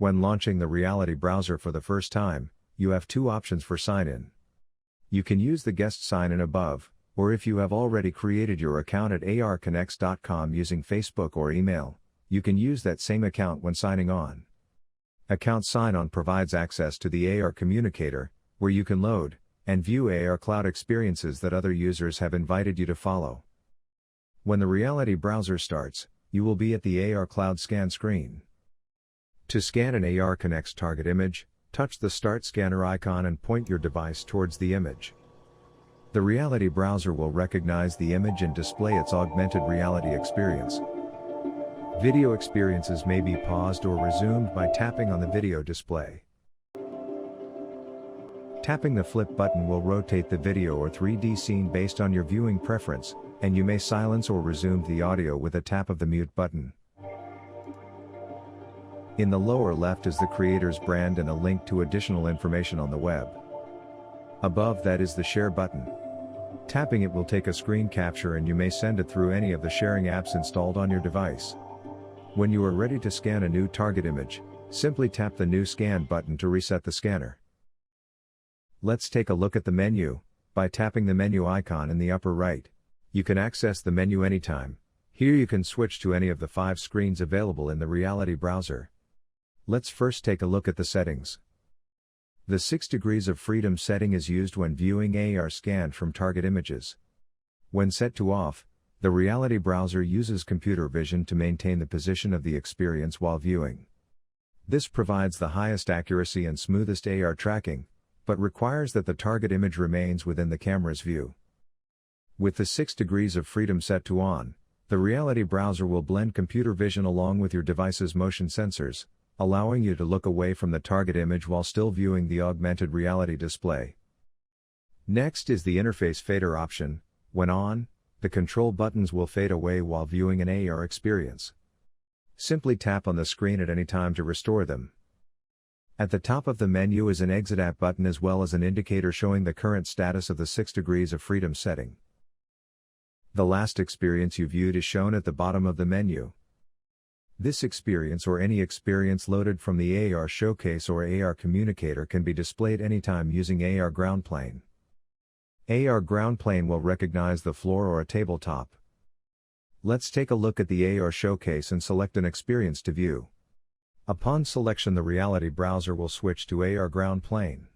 When launching the Reality browser for the first time, you have two options for sign-in. You can use the guest sign-in above, or if you have already created your account at ARConnex.com using Facebook or email, you can use that same account when signing on. Account sign-on provides access to the AR Communicator, where you can load and view AR Cloud experiences that other users have invited you to follow. When the Reality browser starts, you will be at the AR Cloud scan screen. To scan an ARConnex target image, touch the Start Scanner icon and point your device towards the image. The Reality browser will recognize the image and display its augmented reality experience. Video experiences may be paused or resumed by tapping on the video display. Tapping the flip button will rotate the video or 3D scene based on your viewing preference, and you may silence or resume the audio with a tap of the mute button. In the lower left is the creator's brand and a link to additional information on the web. Above that is the share button. Tapping it will take a screen capture and you may send it through any of the sharing apps installed on your device. When you are ready to scan a new target image, simply tap the New Scan button to reset the scanner. Let's take a look at the menu. By tapping the menu icon in the upper right, you can access the menu anytime. Here you can switch to any of the 5 screens available in the Reality browser. Let's first take a look at the settings. The 6 degrees of freedom setting is used when viewing AR scanned from target images. When set to off, the Reality browser uses computer vision to maintain the position of the experience while viewing. This provides the highest accuracy and smoothest AR tracking, but requires that the target image remains within the camera's view. With the 6 degrees of freedom set to on, the Reality browser will blend computer vision along with your device's motion sensors, allowing you to look away from the target image while still viewing the augmented reality display. Next is the interface fader option. When on, the control buttons will fade away while viewing an AR experience. Simply tap on the screen at any time to restore them. At the top of the menu is an Exit App button as well as an indicator showing the current status of the 6 degrees of freedom setting. The last experience you viewed is shown at the bottom of the menu. This experience or any experience loaded from the AR Showcase or AR Communicator can be displayed anytime using AR Ground Plane. AR Ground Plane will recognize the floor or a tabletop. Let's take a look at the AR Showcase and select an experience to view. Upon selection, the Reality browser will switch to AR Ground Plane.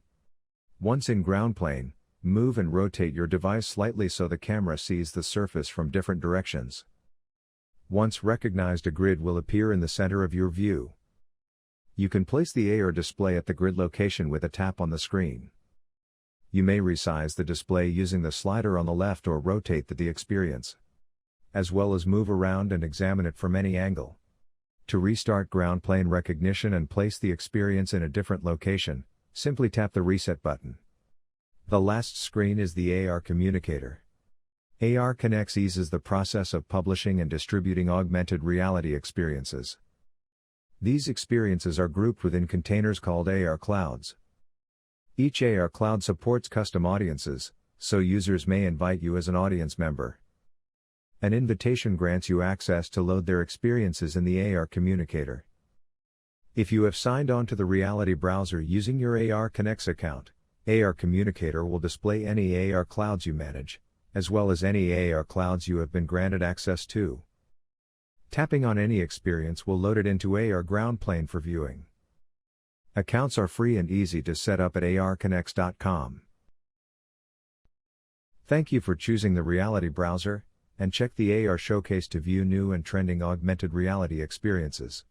Once in Ground Plane, move and rotate your device slightly so the camera sees the surface from different directions. Once recognized, a grid will appear in the center of your view. You can place the AR display at the grid location with a tap on the screen. You may resize the display using the slider on the left or rotate the experience, as well as move around and examine it from any angle. To restart ground plane recognition and place the experience in a different location, simply tap the Reset button. The last screen is the AR Communicator. ARConnex eases the process of publishing and distributing augmented reality experiences. These experiences are grouped within containers called AR Clouds. Each AR Cloud supports custom audiences, so users may invite you as an audience member. An invitation grants you access to load their experiences in the AR Communicator. If you have signed on to the Reality browser using your ARConnex account, AR Communicator will display any AR Clouds you manage, as well as any AR Clouds you have been granted access to. Tapping on any experience will load it into AR Ground Plane for viewing. Accounts are free and easy to set up at ARConnex.com. Thank you for choosing the Reality browser, and check the AR Showcase to view new and trending augmented reality experiences.